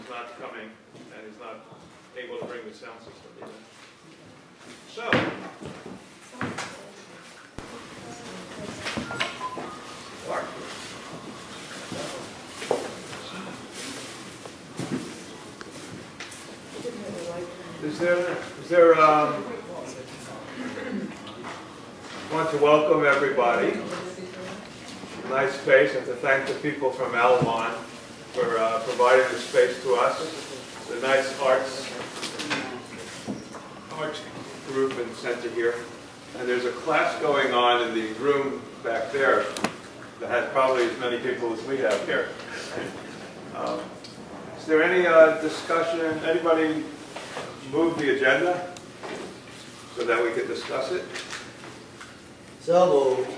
not coming, and he's not able to bring the sound system either. So, Clark. Is there I want to welcome everybody. Nice space, and to thank the people from Almon for providing the space to us. The nice arts group and center here. And there's a class going on in the room back there that has probably as many people as we have here. Is there any discussion? Anybody move the agenda so that we could discuss it? So moved.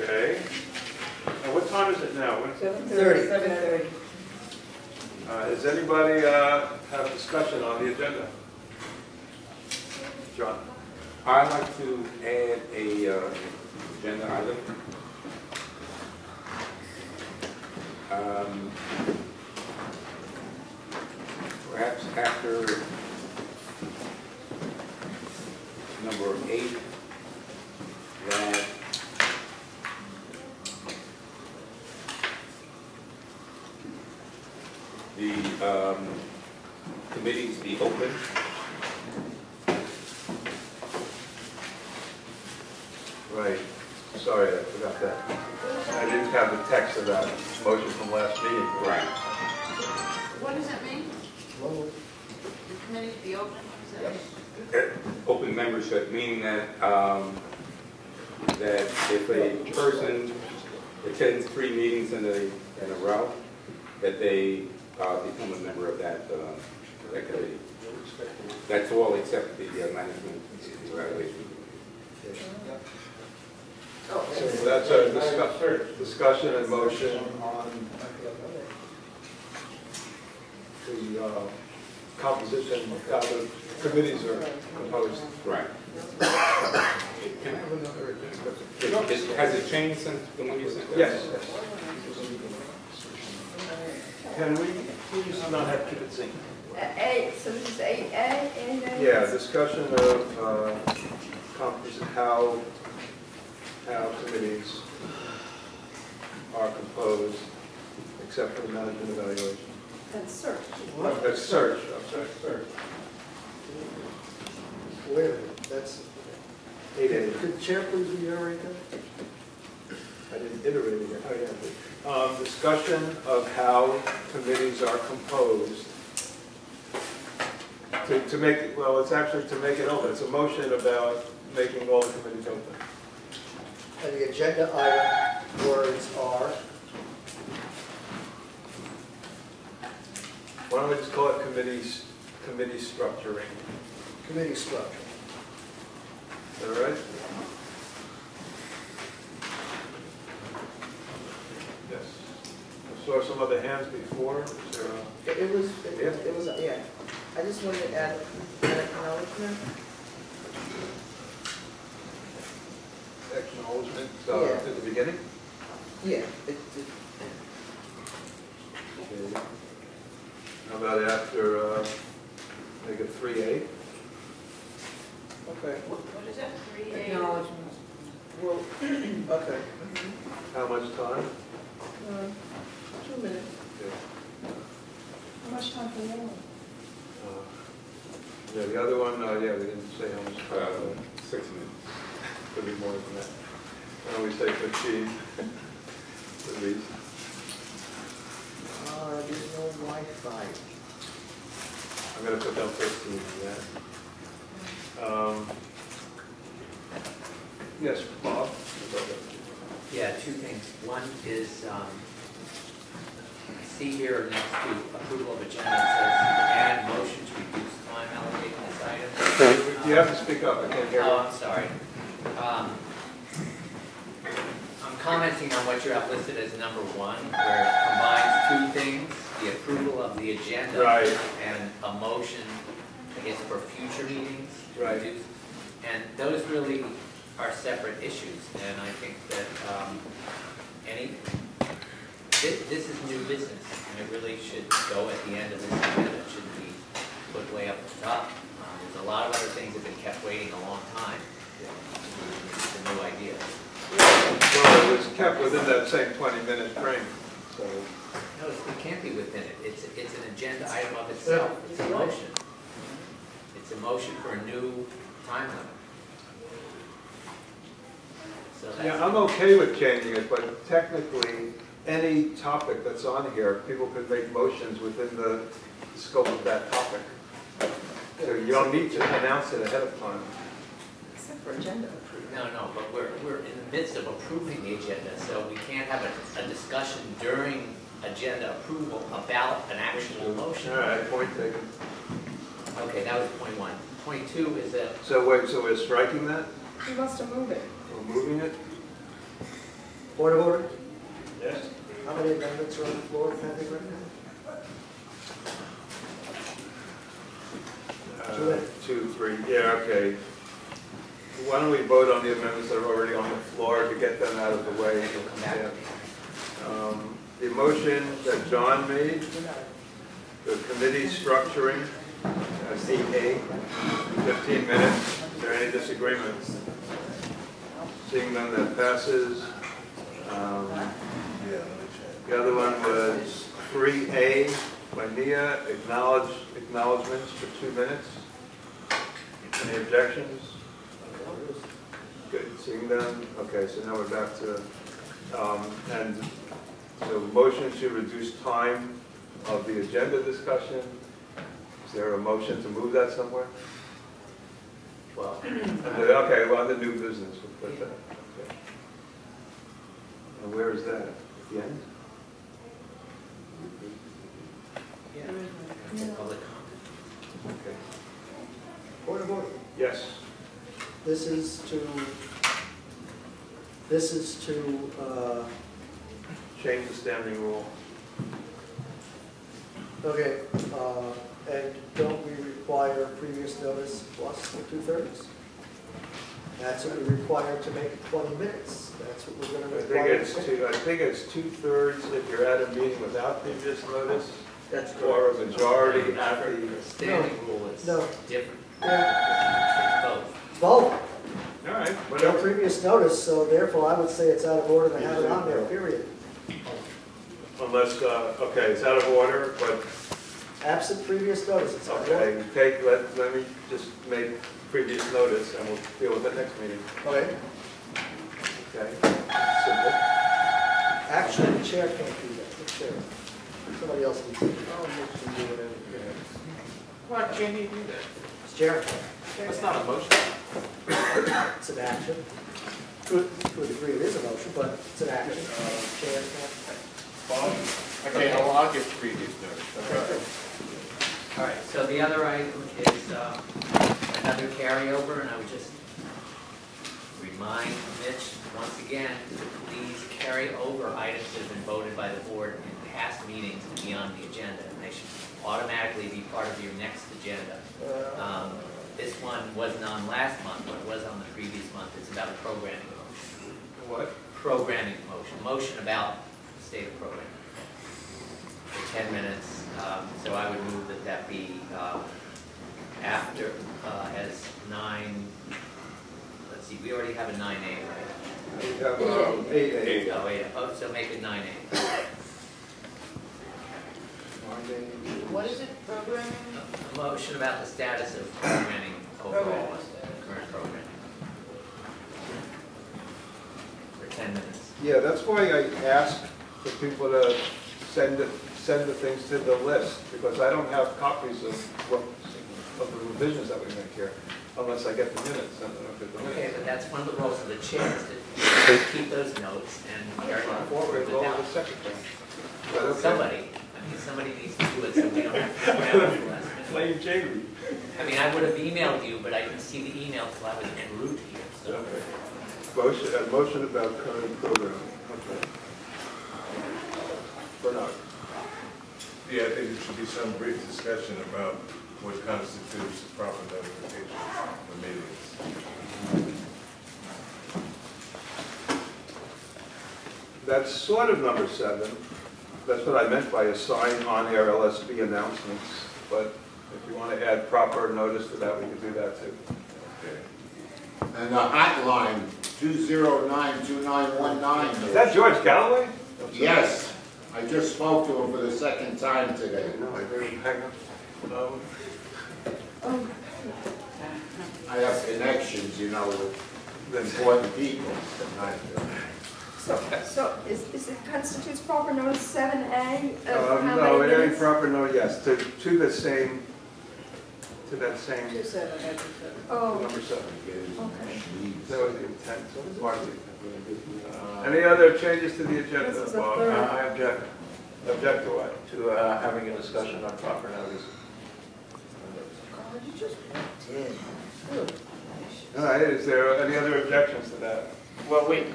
Okay. And what time is it now? 7:30. 7:30. Does anybody have discussion on the agenda? John? I'd like to add a agenda item. Perhaps after number 8, that the committees be open. Right. Sorry, I forgot that. I didn't have the text of that motion from last meeting. Right. What does that mean? The committee to be open? What does that mean? Open membership, meaning that that if a person attends 3 meetings in a row, that they become a member of that committee. That's all except the management evaluation. So that's a discussion and motion on the composition of how the committees are composed. Right. Can I have another? Has it changed since the one you sent? Yes. Can we please not have people sing? So this is 8A and Yeah, discussion of how committees are composed, except for the management evaluation. and search. That's search. I'm sorry, search. Wait a minute, that's, 8A. could the chair please reiterate that? I didn't iterate it yet. Oh, yeah. Discussion of how committees are composed. To make it, well, it's actually to make it open. It's a motion about making all the committees open. And the agenda item words are? Why don't we just call it committee structuring? Committee structure. Is that all right? Yes. I saw some other hands before. Is there a... It was, yeah. I just wanted to add an acknowledgement. Acknowledgement Yeah. at the beginning? Yeah. Okay. How about after, make it 3A? Okay. What is that? 3A? Acknowledgement. Well, okay. How much time? 2 minutes. Yeah. How much time for the other one? Yeah, the other one, yeah, we didn't say how much time. 6 minutes. Could be more than that. Why don't we say 15 at least? There's no Wi-Fi. I'm going to put down 15 on that. Yes, Bob? Yeah, 2 things. One is, see here next to approval of agenda, it says add motion to reduce time allocated to this item. You have to speak up, I can't hear you. Oh, I'm sorry. I'm commenting on what you have listed as number 1, where it combines 2 things, the approval of the agenda Right. and a motion, I guess, for future meetings. to Right. reduce. And those really are separate issues, and I think that this is new business, and it really should go at the end of this It's tough. There's a lot of other things that have been kept waiting a long time. It's a new idea. Well, it was kept within that same 20-minute frame, so. No, it can't be within it. It's an agenda item of itself. It's a motion. It's a motion for a new time limit. So that's, Yeah, I'm okay with changing it, but technically, any topic that's on here, people could make motions within the scope of that topic. So you don't need to announce it ahead of time. Except for agenda approval. no, but we're in the midst of approving the agenda, so we can't have a discussion during agenda approval about an actual motion. All right, point taken. Okay, that was point one. Point two is that So wait, so we're striking that? He wants to move it. We're moving it? Point of order? Yes. How many amendments are on the floor pending right now? 2, 3, yeah, okay. Why don't we vote on the amendments that are already on the floor to get them out of the way? we'll come back. Yeah. The motion that John made, the committee structuring, as 8A, 15 minutes. Is there any disagreements? Seeing none, that passes. The other one was 3A by Nia, acknowledgements for 2 minutes. Any objections? Good, seeing none. Okay, so now we're back to, and so motion to reduce time of the agenda discussion. Is there a motion to move that somewhere? Well, Okay, well, the new business, we'll put that. Okay. And where is that? At the end? yeah, that's a public comment. Okay. Point of order. Yes. This is to, Change the standing rule. okay, and don't we require previous notice plus the 2/3? That's what we require to make it 20 minutes. That's what we're going to require. I think it's 2/3 if you're at a meeting without previous notice, That's or a majority The at the. standing rule is No. different. Yeah, Both. both. All right, No whatever. previous notice, so therefore I would say it's out of order to have it on there, period. Unless, okay, it's out of order, but, Absent previous notice, it's out of order. okay, let me just make previous notice and we'll deal with it next meeting. Okay. Okay? Simple. Actually, the chair can't do that, the chair. Somebody else needs to do it. Why can't he do that? It's chair. That's not a motion. It's an action. To a degree, it is a motion, but it's an action. Chair can't. Okay, I'll give previous notice. All right, so the other item is another carryover, and I would just remind Mitch, once again, to please carry over items that have been voted by the board in past meetings to be on the agenda, and they should automatically be part of your next agenda. This one wasn't on last month, but it was on the previous month. It's about a programming motion. What? Programming motion, motion about the state of programming. For 10 minutes, so I would move that that be after, as 9, let's see, we already have a 9A, right? We have 8A. Oh, wait, oh, so make it 9A. What is it, programming? A motion about the status of programming overall, current programming. For 10 minutes. Yeah, that's why I ask for people to send the things to the list, because I don't have copies of the revisions that we make here, unless I get the minutes, and I don't get the minutes. Okay, but that's one of the roles of the chair, is to keep those notes and carry them forward With all without the secretary. But okay. somebody. I mean, somebody needs to do it so we don't have to go down the last minute. Blame Jamie. I mean, I would have emailed you, but I didn't see the email till I was en route here, so. Okay. A motion about current program. Okay. Bernard. Yeah, I think there should be some brief discussion about what constitutes proper notification for meetings. That's sort of number 7. That's what I meant by assign on-air LSB announcements. But If you want to add proper notice to that, we can do that too. And the hotline, 209-2919. Is that George Galloway? Yes, I just spoke to him for the second time today. No, I didn't hang up. I have connections, you know, with important people. So is it constitutes proper notice 7A? No, it ain't proper, no, yes, to the same, to that same, Two seven, I think so. Oh, number 7. okay. That was the intent, so it's part of the intent. Any other changes to the agenda, This is a Bob? third. I object Object to what? to having a discussion on proper notice. God, you just walked in. Good. All right, is there any other objections to that? Well, wait,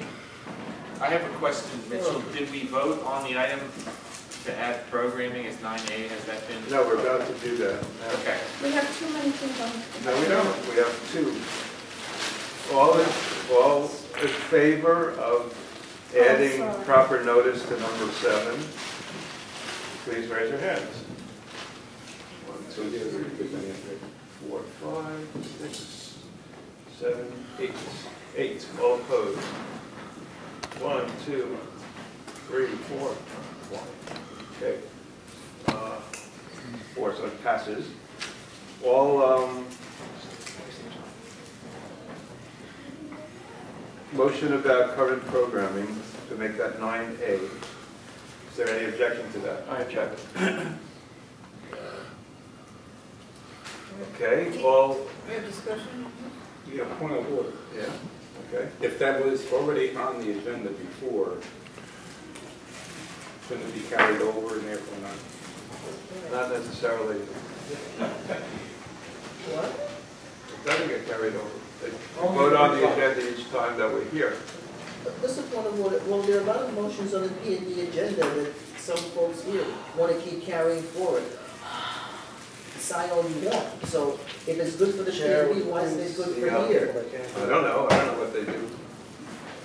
I have a question, Mitchell. Did we vote on the item to add programming as 9A? Has that been? No, we're about to do that. Okay. We have too many things on. No, we don't, we have 2. All in favor of adding sorry. proper notice to number 7, please raise your hands. 1, 2, 3, 4, 5, 6, 7, 8. 8, all opposed. 1, 2, 3, 4. 1. Okay. 4, so it passes. All, motion about current programming to make that 9A. Is there any objection to that? I object. Okay, all, We have discussion? Yeah, point of order. yeah, okay. If that was already on the agenda before, shouldn't it be carried over and therefore not? Not necessarily. What? It doesn't get carried over. They vote on the agenda each time that we're here. This is one of what, well, there are a lot of motions on the agenda that some folks here want to keep carrying forward. Decide all you want. So if it's good for the PND, why isn't it good for here? I don't know what they do.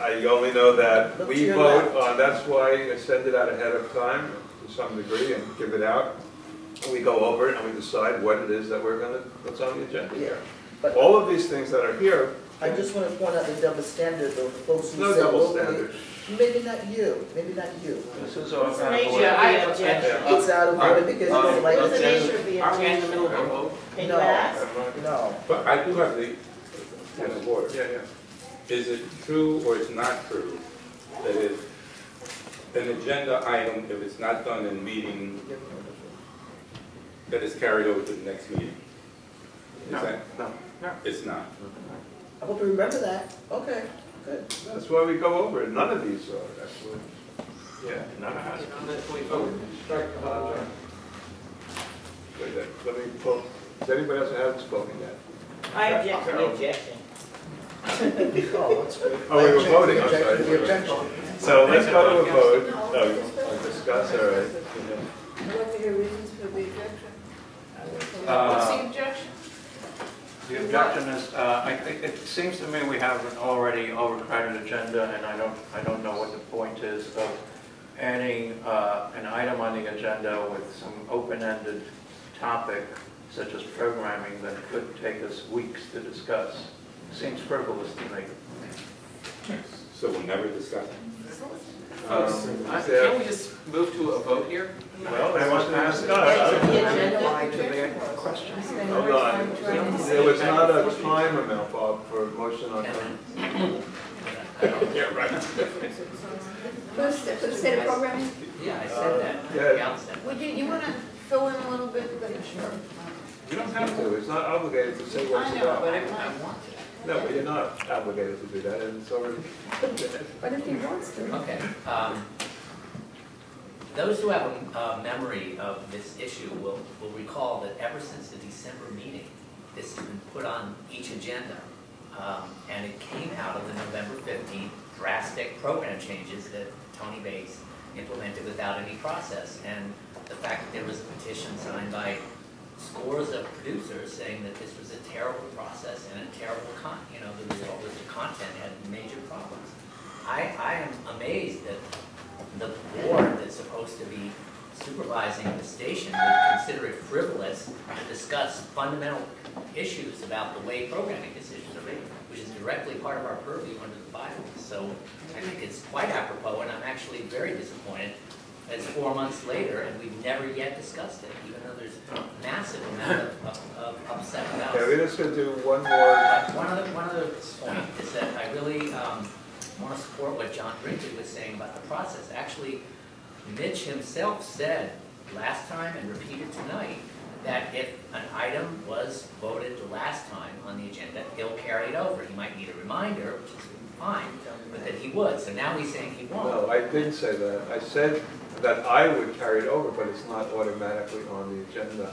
I only know that Look to we your vote left. on, that's why I send it out ahead of time to some degree and give it out. We go over it and we decide what it is that we're going to, what's on the agenda. Yeah. But All of these things that are here, I just want to point out the double standard of the folks who no say, double well, standard. maybe not you, maybe not you. This is all What's the out of nature order. of the objection? It's out of order because you don't like What's the the nature of the Aren't we in the objection? middle of a vote? Can you ask? No. But I do have the point of order. Yeah, yeah. Is it true or it's not true that if an agenda item, if it's not done in meeting, that it's carried over to the next meeting? Is that? No. It's not. I hope you remember that. Okay, good. That's why we go over it. None of these are actually. Yeah, none of us. Wait, let me pull. Does anybody else who hasn't spoken yet? I object to the objection. Oh, that's good. Oh, we were voting, I'm sorry. The objection. So let's go to a vote. Oh, discuss, all right. What are your reasons for the objection? What's the objection? The objection is, it seems to me we have an already overcrowded agenda, and I don't know what the point is of adding an item on the agenda with some open-ended topic, such as programming, that could take us weeks to discuss. Seems frivolous to me. So we'll never discuss it. Can't we just move to a vote here? Well, I want to discuss. Hold on. There was not a time amount, Bob, for motion on time. Yeah, right. First, for the state of programming? Yeah, I said that at yeah. the outset. Would you want to fill in a little bit? Sure. You don't have to. It's not obligated to say what I it's know, about. but I it might. want to. No, but you're not obligated to do that, and it's already. But if he wants to. Okay. Those who have a memory of this issue will recall that ever since the December meeting, this has been put on each agenda. And it came out of the November 15th drastic program changes that Tony Bates implemented without any process. And the fact that there was a petition signed by scores of producers saying that this was a terrible process and a terrible the result was the content had major problems. I am amazed that the board that's supposed to be supervising the station would consider it frivolous to discuss fundamental issues about the way programming decisions are made, which is directly part of our purview under the bylaws. So I think it's quite apropos, and I'm actually very disappointed that it's 4 months later and we've never yet discussed it, even though there's a massive amount of upset about it. Okay, we're just going to do one more. One other point is that I really want to support what John Brinkley was saying about the process. Actually, Mitch himself said last time and repeated tonight that if an item was voted the last time on the agenda, he'll carry it over. He might need a reminder, which is fine, but that he would. So now he's saying he won't. No, I didn't say that. I said that I would carry it over, but it's not automatically on the agenda.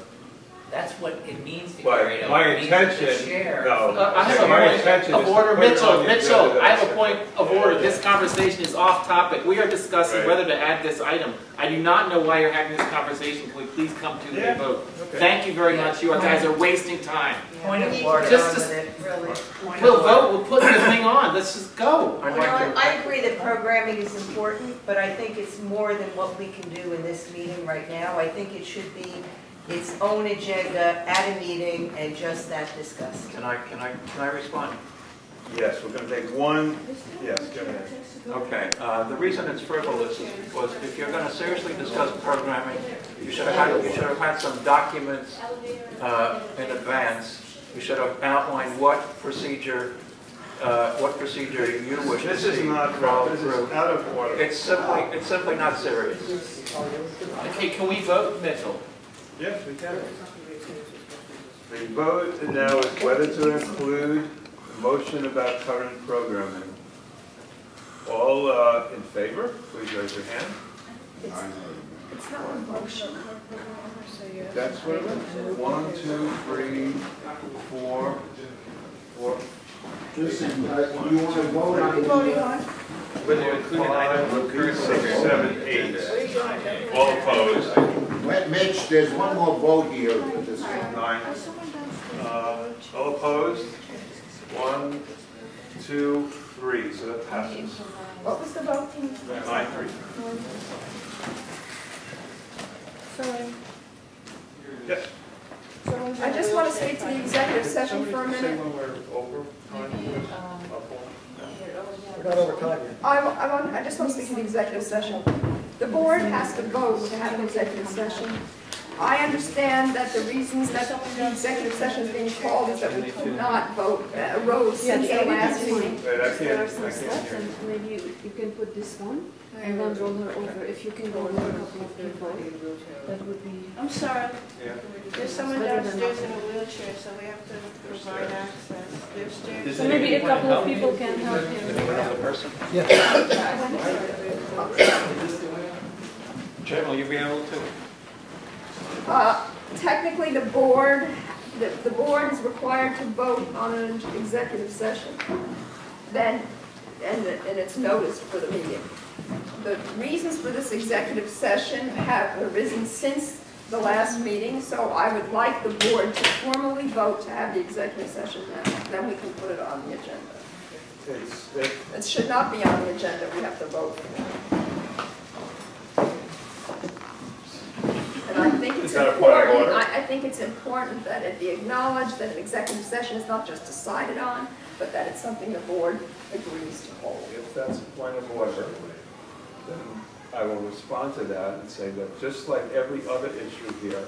That's what it means to But carry it over. my It means that the intention, chair- no. I have My a intention point is of to order, put it on Mitchell, the agenda Mitchell, that I have a said. point of order. This conversation is off topic. We are discussing Right. whether to add this item. I do not know why you're having this conversation. Can we please come to Yeah. a vote? Okay. Thank you very much. You guys are wasting time. Point of We need to order. get Just on to- with it, really. Point We'll of vote, order. we'll put the thing on. Let's just go. I'd You know, like to- I agree that programming is important, but I think it's more than what we can do in this meeting right now. I think it should be its own agenda at a meeting and just that discussed. Can I respond? Yes, we're going to take one. Yes, go ahead. Okay, the reason it's frivolous is because if you're going to seriously discuss programming, you should have had some documents in advance. You should have outlined what procedure you wish to This see is not, follow this through. is out of order. It's simply not serious. Okay, can we vote, Mitchell? Yes, we can. The vote now is whether to include a motion about current programming. All in favor, please raise your hand. It's not a motion. That's what it is. 1, 2, 3, 4, 4. Listen, you want to vote on it? Voting on? Whether to include an item of current 6, programming. 7, 8. All opposed? Wait, Mitch, there's one more vote here. 9. All opposed? 1, 2, 3. So that passes. What was the vote? 9-3. Sorry. Yes. I just want to speak to the executive session for a minute. When we're over time, We're not over time yet. I just want to speak to the executive session. The board has to vote to have an executive session. I understand that the reasons that the executive session is being called is that we could not vote, arose since the last meeting. Wait, I There are can't some steps, hear. and maybe you can put this one and then roll her over. If you can go over a couple of people, that would be. I'm sorry, Yeah. there's someone Better than downstairs in nothing. a wheelchair, so we have to provide access. There's stairs. So maybe a couple of people can help him. Another person? Jim, will you be able to? Technically, the board is required to vote on an executive session. Then, and it's noticed for the meeting. The reasons for this executive session have arisen since the last meeting, so I would like the board to formally vote to have the executive session now. Then we can put it on the agenda. It should not be on the agenda, we have to vote for it. And I think it's Is that a point of important, order? I think it's important that it be acknowledged that an executive session is not just decided on, but that it's something the board agrees to hold. If that's a point of order, then I will respond to that and say that just like every other issue here,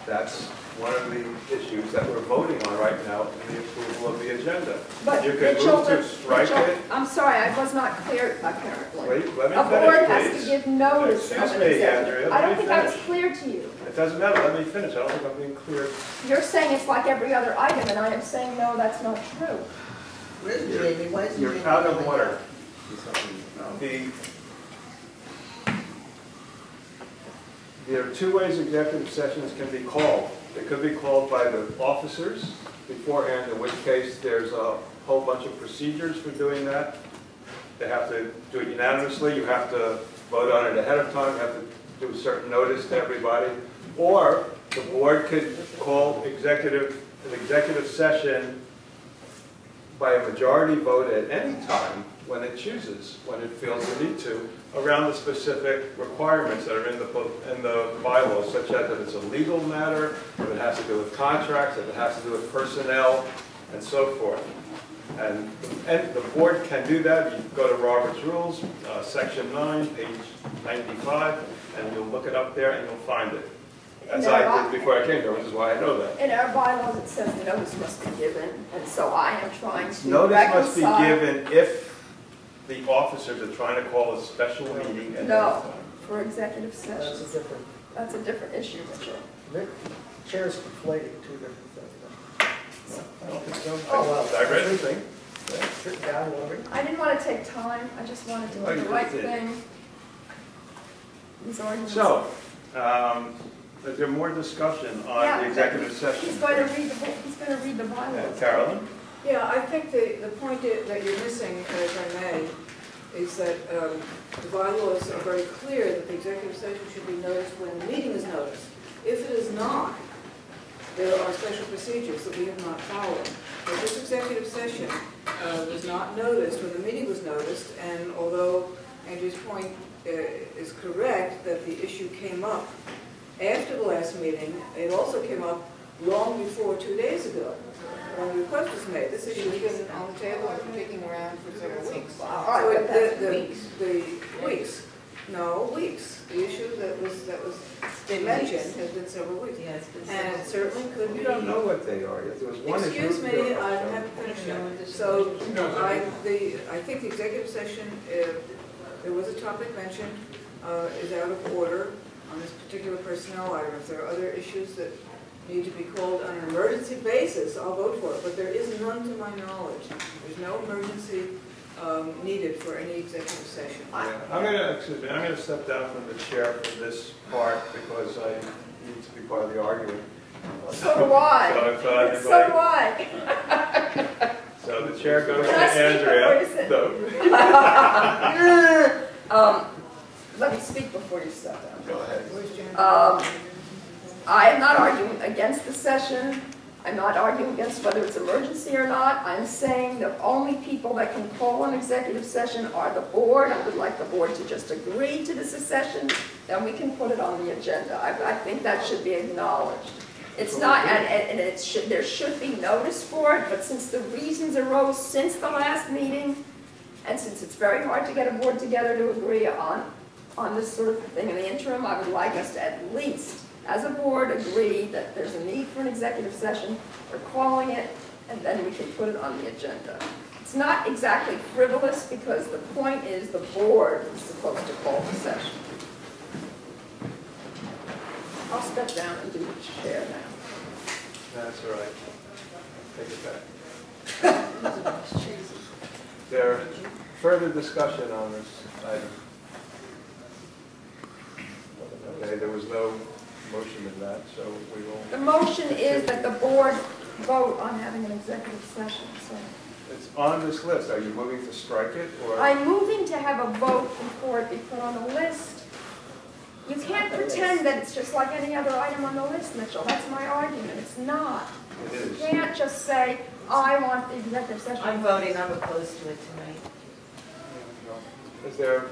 that's one of the issues that we're voting on right now in the approval of the agenda. But You can Mitchell, move to strike it. I'm sorry, I was not clear, apparently. Wait, let me A board finish, has to please. give notice of Excuse an me, executive. Andrea, I don't let me think I was finish. clear to you. It doesn't matter, let me finish. I don't think I'm being clear. You're saying it's like every other item, and I am saying, no, that's not true. Where's Jamie? Why isn't You're Jamie out of coming order. out? There are two ways executive sessions can be called. They could be called by the officers beforehand, in which case there's a whole bunch of procedures for doing that. They have to do it unanimously. You have to vote on it ahead of time. You have to do a certain notice to everybody. Or the board could call an executive session by a majority vote at any time when it chooses, when it feels the need to, around the specific requirements that are in the bylaws, such as if it's a legal matter, if it has to do with contracts, if it has to do with personnel, and so forth. And the board can do that. You go to Robert's Rules, Section 9, page 95, and you'll look it up there and you'll find it. As I did before I came here, which is why I know that. In our bylaws, it says notice must be given, and so I am trying to Notice must be reconcile. given if the officers are trying to call a special meeting at any No, time. for executive That's session. that's a different issue, Mitchell. The chair's conflating two different things. I don't think so. Oh, well. I read everything. Sit down, Lori. I didn't want to take time, I just wanted to do the right thing. These arguments. So, is there more discussion on Yeah, the executive session? He's going to read the bylaws. Carolyn? Yeah, I think the point that you're missing, if I may, is that the bylaws are very clear that the executive session should be noticed when the meeting is noticed. If it is not, there are special procedures that we have not followed. But this executive session was not noticed when the meeting was noticed, and although Andrew's point is correct that the issue came up after the last meeting, it also came up long before 2 days ago when the request was made. This issue has been on the table and kicking around for several weeks. Weeks. The issue that was mentioned has been several weeks. Yeah, it's been And it certainly could be. You don't know what they are. If there was one issue. Excuse me, I haven't finished yet. So I think the executive session, there was a topic mentioned, is out of order on this particular personnel item. If there are other issues that need to be called on an emergency basis, I'll vote for it. But there is none to my knowledge. There's no emergency needed for any executive session. Yeah. I'm going to step down from the chair for this part because I need to be part of the argument. So do I. So do I. So the chair goes to Can I speak Andrea. No. Let me speak before you step down. Go ahead. I am not arguing against the session. I'm not arguing against whether it's emergency or not. I'm saying the only people that can call an executive session are the board. I would like the board to just agree to this session, then we can put it on the agenda. I think that should be acknowledged. It's not, and there should be notice for it, but since the reasons arose since the last meeting, and since it's very hard to get a board together to agree on this sort of thing in the interim, I would like us to at least, as a board, agree that there's a need for an executive session. We're calling it, and then we can put it on the agenda. It's not exactly frivolous because the point is the board is supposed to call the session. I'll step down and do the chair now. That's all right. Take it back. There further discussion on this item? Okay, there was no motion in that, so we will. The motion is that the board vote on having an executive session. So It's on this list. Are you moving to strike it, or? I'm moving to have a vote before it be put on the list. You can't pretend that it's just like any other item on the list, Mitchell. That's my argument. It's not. It is. You can't just say, I want the executive session. I'm voting, I'm opposed to it tonight. Is there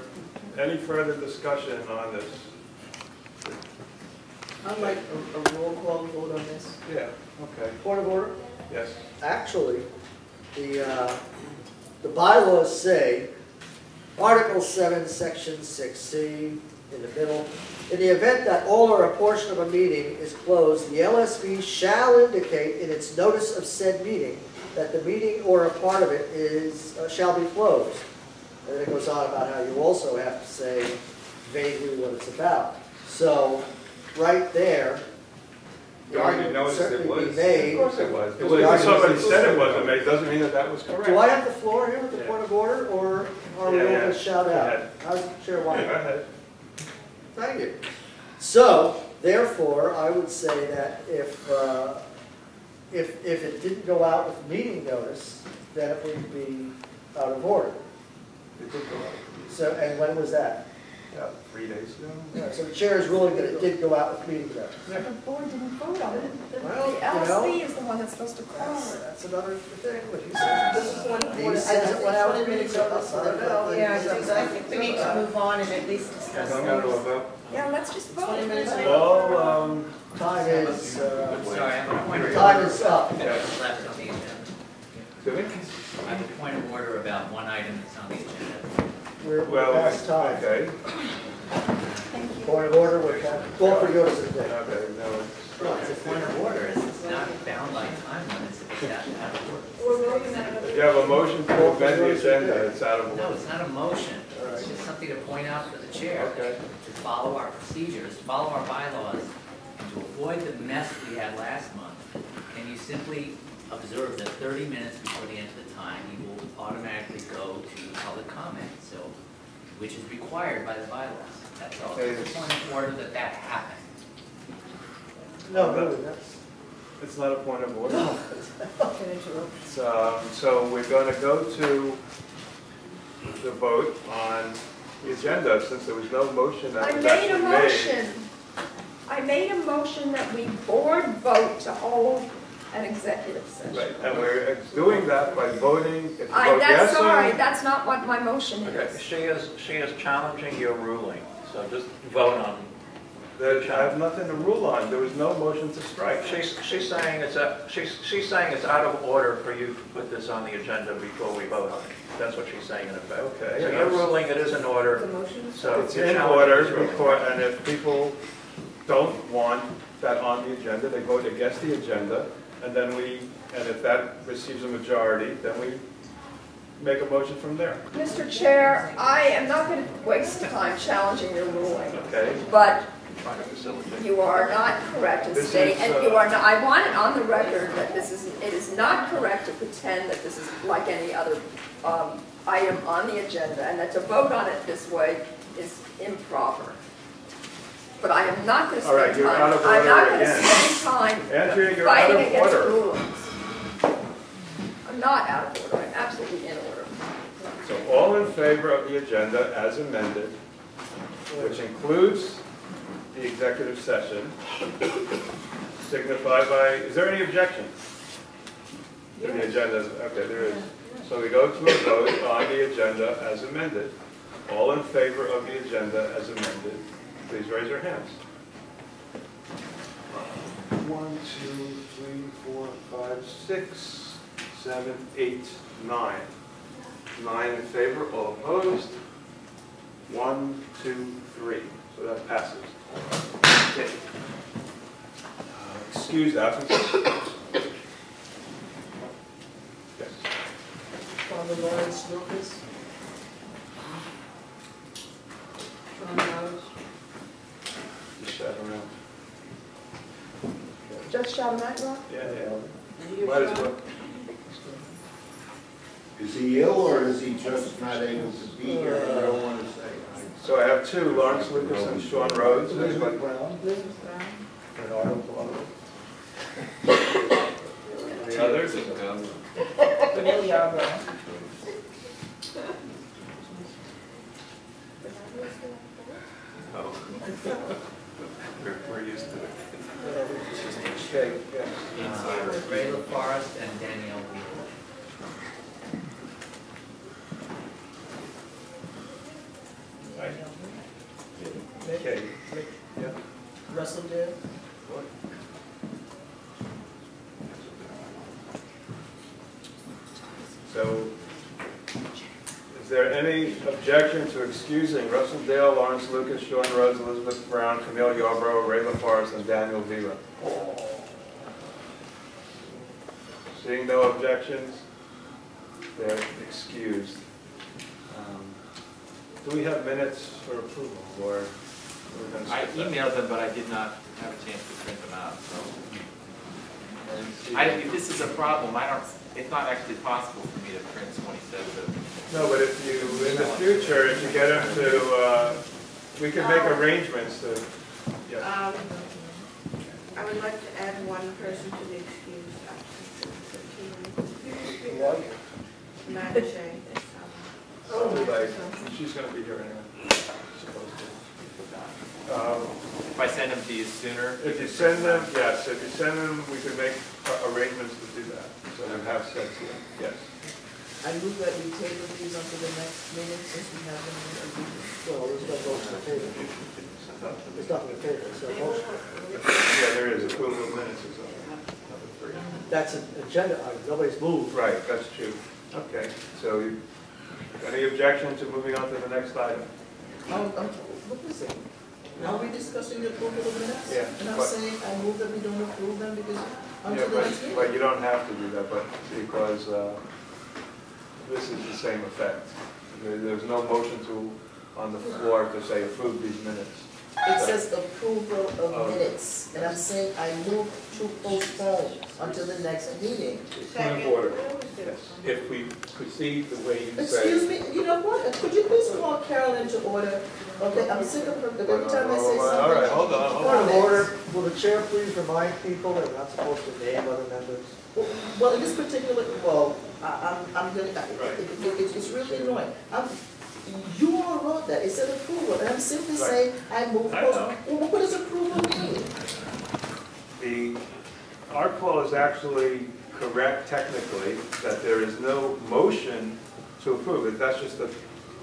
any further discussion on this? I'd like a roll call vote on this. Yeah, okay. Point of order? Yes. Actually, the bylaws say, Article 7, Section 6C, in the middle, in the event that all or a portion of a meeting is closed, the LSB shall indicate in its notice of said meeting that the meeting or a part of it shall be closed. And then it goes on about how you also have to say vaguely what it's about. So, right there, the argument can certainly be made. Of course it was. If somebody said it wasn't made, doesn't mean that that was correct. Do I have the floor here with the point of order, or are we all going to shout out? How's the chair want it? Go ahead. Thank you. So, therefore, I would say that if it didn't go out with meeting notice, then it would be out of order. It did go out. So, and when was that? 3 days ago. Yeah, so the chair is ruling that it did go out with meeting notice. The board didn't vote on it. The Well, LSB is the one that's supposed to call it. That's another thing, what he says. This is one, He says it went out 20 minutes ago. Yeah, I think we need to move on and at least discuss Don't go to a things. vote. Yeah, let's just vote. 20 minutes. Well, Time is, Sorry, I have a point of time order. is up. That's left on the agenda. do we? I have a point of order about one item that's on the agenda. We're Well, past time. okay, Point of order, we're call for yours today. okay, no. Well, it's a point of order, it's not bound by time limits if it's out of order. We're voting on it. If you have a motion to amend the agenda, it's out of No, order. it's not a motion, it's just something to point out for the chair, Okay. to follow our procedures, follow our bylaws, and to avoid the mess we had last month. Can you simply observe that 30 minutes before the end of the time, you will automatically go to public comment, so, which is required by the bylaws. That's all. It's a point of order that that happened. No, really, that's. It's not a point of order. Can interrupt. So we're going to go to the vote on the agenda, since there was no motion that I was made a actually made. motion. I made a motion that we board vote to hold an executive session. Right, and we're doing that by voting, if you vote That's yes sorry, or... that's not what my motion Okay, is. she is challenging your ruling, so just vote on. That I have nothing to rule on, there was no motion to strike. She's saying she's saying it's out of order for you to put this on the agenda before we vote on it. That's what she's saying in effect. Okay. So you're ruling it is in order. The motion? So It's you're in challenging order, his ruling. and if people don't want that on the agenda, they vote against the agenda, and then and if that receives a majority, then we make a motion from there. Mr. Chair, I am not going to waste time challenging your ruling, Okay? but Trying to facilitate. you are not correct in This stating, is, and you are not, I want it on the record that it is not correct to pretend that this is like any other item on the agenda, and that to vote on it this way is improper. But I am not going to All right, spend you're out time, of I'm order not going to again. spend time Andrea, you're out fighting of against order. rulings. I'm not out of order, I'm absolutely in order. So all in favor of the agenda as amended, which includes the executive session, signify by, is there any objection to the agenda? Okay, there is. So we go to a vote on the agenda as amended. All in favor of the agenda as amended, please raise your hands. 1, 2, 3, 4, 5, 6, 7, 8, 9. 9 in favor, all opposed. 1, 2, 3. So that passes. Okay. Excused absences. Yes. Father Lawrence Lucas. John Rose. Just shout around. Just shout him out, Rob? Yeah, yeah. And you, Might as Sean? well. Is he ill or is he just not able to be here? I don't want to say. So I have 2, Lawrence Lucas and Sean Rhodes. Anybody? Elizabeth Brown. Any others? Camille Yarborough. Oh. We're used to it. Okay, yes. Ray LaForest and Danielle Wheeler. Okay. Yeah. Russell Dale. So, is there any objection to excusing Russell Dale, Lawrence Lucas, Sean Rhodes, Elizabeth Brown, Camille Yarborough, Ray LaForest, and Daniel Vajra? Seeing no objections, they're excused. Do we have minutes for approval, or? we're gonna I skip that? emailed them, but I did not have a chance to print them out, so. I didn't see If this is a problem, it's not actually possible for me to print 27. No, but if you, in the future, if you get into, we can make arrangements to, yes. I would like to add one person to the excused absence. Madam Chair. Oh, like, she's going to be here anyway. Supposed to. If I send them to you sooner? If you send them, yes, if you send them, we can make arrangements to do that. So then have sets here, yes. I move that we table these until the next meeting since we have them in the meeting. Well, there's no vote on the table. There's nothing to table, so motion. Yeah, there is approval of minutes or something. Number 3. That's an agenda item, nobody's moved. Right, that's true. Okay, so any objection to moving on to the next item? What was it? Are we discussing the approval of minutes? Yeah, And I'm but- saying I move that we don't approve them because until Yeah, the next meeting. but you don't have to do that, but because this is the same effect. There's no motion on the floor to say approve these minutes. It says approval of minutes, and I'm saying I move to postpone until the next meeting. Point of order. If we proceed the way you say. Excuse me, you know what? Could you please call Carol into order? Okay, I'm sick of her, every time I say something. All right, hold on. Point of order, will the chair please remind people they're not supposed to name other members? Well, in this particular, I'm gonna, it's really annoying. You all wrote that, it said approval, and I'm simply saying, I move postpone. Well, what does approval mean? Our call is actually correct technically, that there is no motion to approve it. That's just the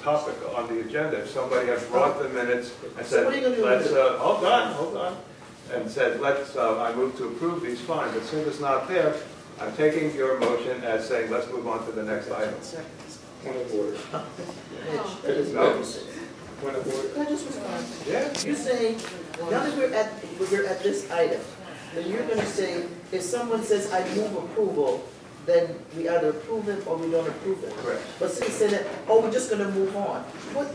topic on the agenda. If somebody has brought the minutes and So said, what are you gonna do let's, with it? hold on, and said, let's, I move to approve these, fine. But since it's not there, I'm taking your motion as saying, let's move on to the next item. Point of order. That is No. Point of order. Can I just respond? Yeah. You're saying, now that we're at this item, then you're gonna say, if someone says, I move approval, then we either approve it or we don't approve it. Correct. But since you say that, oh, we're just gonna move on. What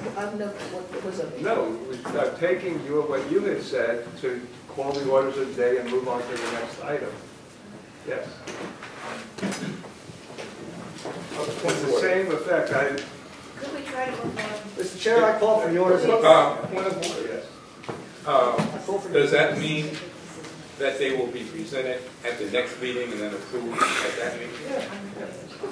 does that mean? No, I'm taking what you had said to call the orders of the day and move on to the next item. Yes. It's the same effect. Could we try to move on? Mr. Chair, I call for the orders of... Point of order, Yes. I call for the- Does that mean that they will be presented at the next meeting and then approved at that meeting?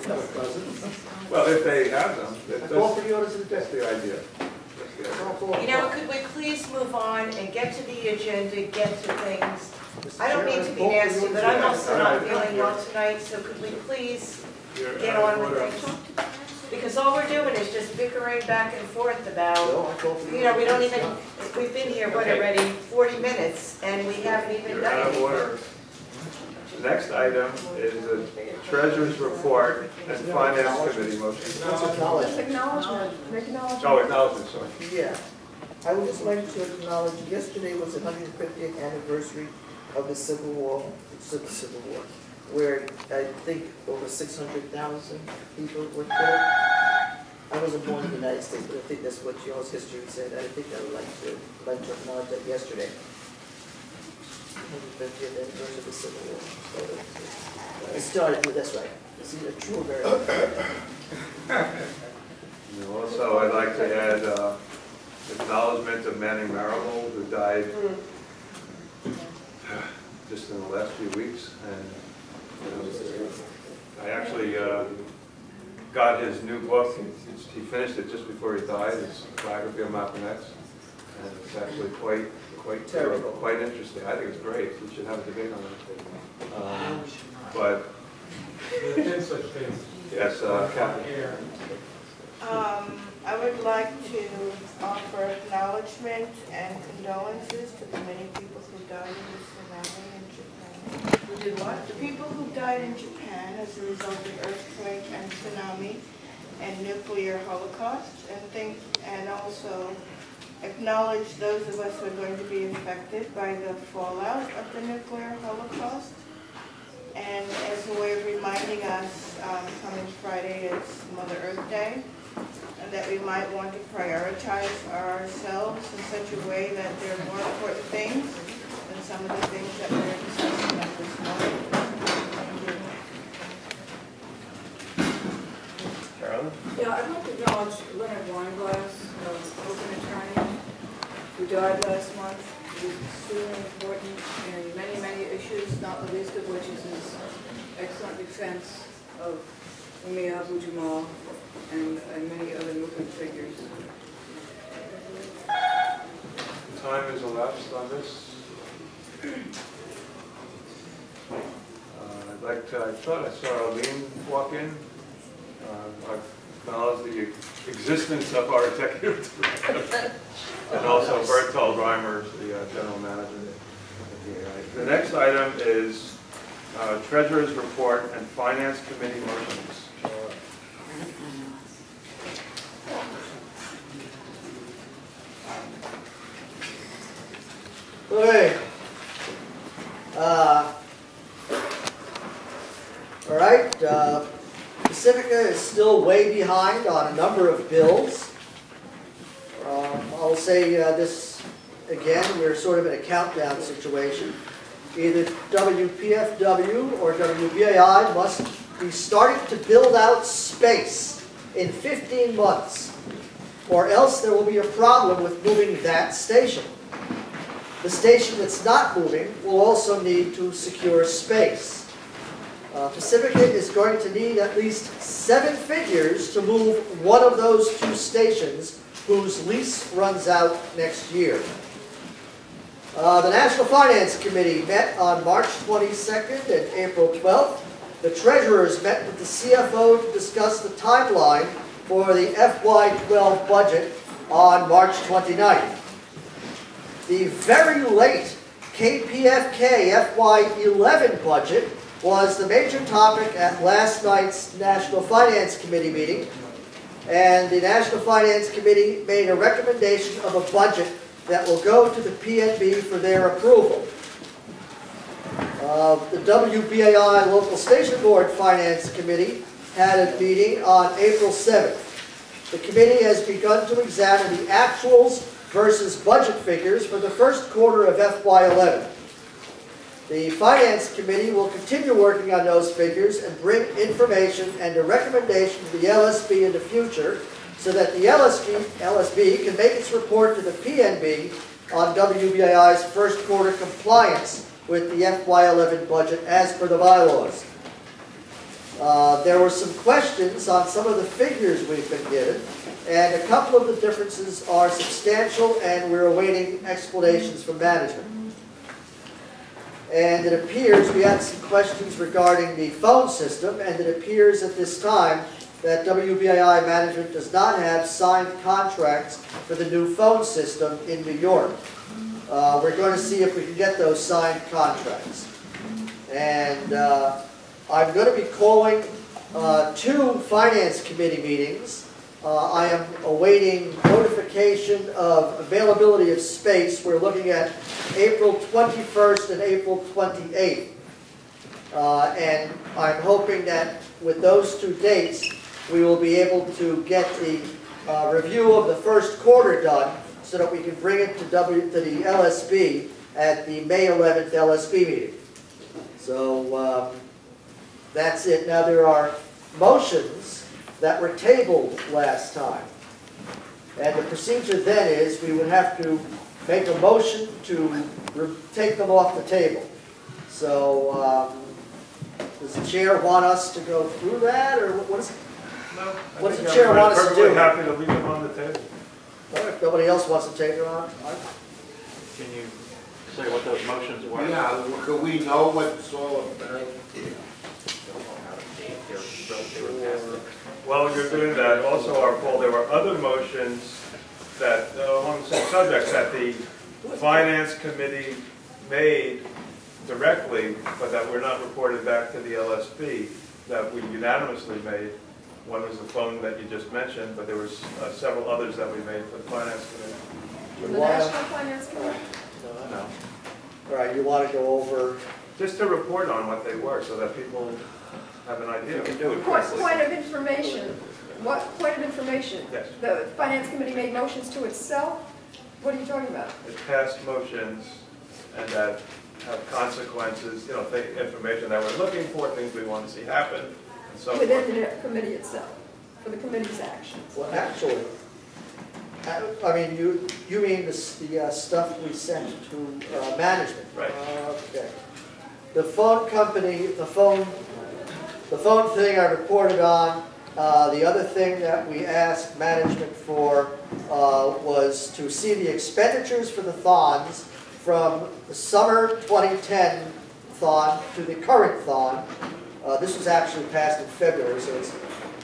No, it doesn't. Well, if they have them, I call for the orders of the that's day. the idea. That's the idea. Call for- You know, could we please move on and get to the agenda, get to things? Mr. I don't Chair, mean to be call for the nasty, orders but of I'm the also day. not feeling well tonight, so could we please get on with things? Because all we're doing is just bickering back and forth about, No, I call for the you know, we don't orders. even, we've been here, what, already 40 minutes, and we haven't even You're done out of anything. order. The next item is the treasurer's report and finance committee motion. Let's Just acknowledge. acknowledgement, acknowledgement. Oh, acknowledgement, sorry. Yeah. I would just like to acknowledge, yesterday was the 150th anniversary of the Civil War, where I think over 600,000 people were killed. I wasn't born in the United States, but I think that's what y'all's history said. I think I would like to acknowledge that yesterday. 150th anniversary of the Civil War. So it started with, that's right. This is a true American. Also, I'd like to add acknowledgement of Manning Marable, who died just in the last few weeks. And I actually got his new book. He finished it just before he died. It's a biography of Malcolm X, and it's actually quite Terrible. quite interesting. I think it's great. We should have a debate on it. But yes, Catherine. I would like to offer acknowledgement and condolences to the many people who died in the tsunami in Japan. We did what? The people who died in Japan as a result of earthquake and tsunami and nuclear holocaust, and also acknowledge those of us who are going to be affected by the fallout of the nuclear holocaust. And as a way of reminding us, coming Friday is Mother Earth Day, and that we might want to prioritize ourselves in such a way that there are more important things than some of the things that we're discussing at this moment. Carolyn? Yeah, I'd like to acknowledge Leonard Weinglass, open attorney, who died last month. He was extremely important in many, many issues, not the least of which is his excellent defense of Umi Abu Jamal and many other movement figures. time has elapsed on this? I thought I saw Arlene walk in. I acknowledge the existence of our executive director and also Bertold Reimers, the general manager of the WBAI. The next item is Treasurer's Report and Finance Committee motions. Okay. All right. Pacifica is still way behind on a number of bills. I'll say this again, we're sort of in a countdown situation. Either WPFW or WBAI must be starting to build out space in 15 months, or else there will be a problem with moving that station. The station that's not moving will also need to secure space. Pacifica is going to need at least 7 figures to move one of those 2 stations whose lease runs out next year. The National Finance Committee met on March 22nd and April 12th. The treasurers met with the CFO to discuss the timeline for the FY12 budget on March 29th. The very late KPFK FY11 budget was the major topic at last night's National Finance Committee meeting, and the National Finance Committee made a recommendation of a budget that will go to the PNB for their approval. The WBAI Local Station Board Finance Committee had a meeting on April 7th. The committee has begun to examine the actuals versus budget figures for the first quarter of FY11. The Finance Committee will continue working on those figures and bring information and a recommendation to the LSB in the future so that the LSB can make its report to the PNB on WBAI's first quarter compliance with the FY11 budget as per the bylaws. There were some questions on some of the figures we've been given, and a couple of the differences are substantial, and we're awaiting explanations from management. And it appears we had some questions regarding the phone system, and it appears at this time that WBAI management does not have signed contracts for the new phone system in New York. We're going to see if we can get those signed contracts. And I'm going to be calling 2 Finance Committee meetings. I am awaiting notification of availability of space. We're looking at April 21st and April 28th. And I'm hoping that with those 2 dates, we will be able to get the review of the first quarter done so that we can bring it to the LSB at the May 11th LSB meeting. So that's it. Now there are motions that were tabled last time. And the procedure then is we would have to make a motion to take them off the table. So does the chair want us to go through that, or what does the chair want us to do? I'm perfectly happy to leave them on the table. Well, if nobody else wants to take them on, Can you say what those motions were? Yeah, could we know what it's all about? While you're doing that, also our poll, there were other motions that, on the same subjects, that the Finance Committee made directly, but that were not reported back to the LSB, that we unanimously made. One was the phone that you just mentioned, but there was several others that we made for the Finance Committee. The National Finance Committee? No. all right, you want to go over? Just to report on what they were, so that people have an idea. We can do it Point quickly. of information. What point of information? Yes. The Finance Committee made motions to itself? What are you talking about? It passed motions and that have consequences, information that we're looking for, things we want to see happen, and so forth. Within the committee itself, for the committee's actions. Well, actually, I mean, you mean the stuff we sent to management? Right. Okay. The phone company, the phone thing I reported on The other thing that we asked management for was to see the expenditures for the thons from the summer 2010 thon to the current thon. This was actually passed in February, so it's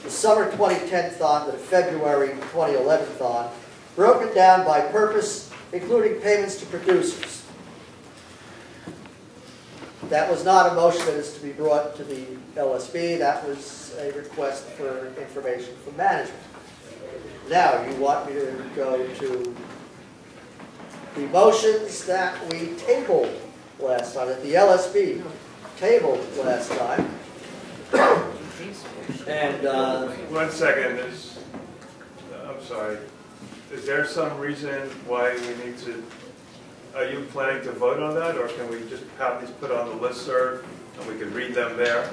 the summer 2010 thon to the February 2011 thon, broken down by purpose, including payments to producers. That was not a motion that is to be brought to the LSB. That was a request for information from management. Now, you want me to go to the motions that we tabled last time, that the LSB tabled last time. And 1 second, I'm sorry. Is there some reason why we need to, are you planning to vote on that, or can we just have these put on the listserv and we can read them there?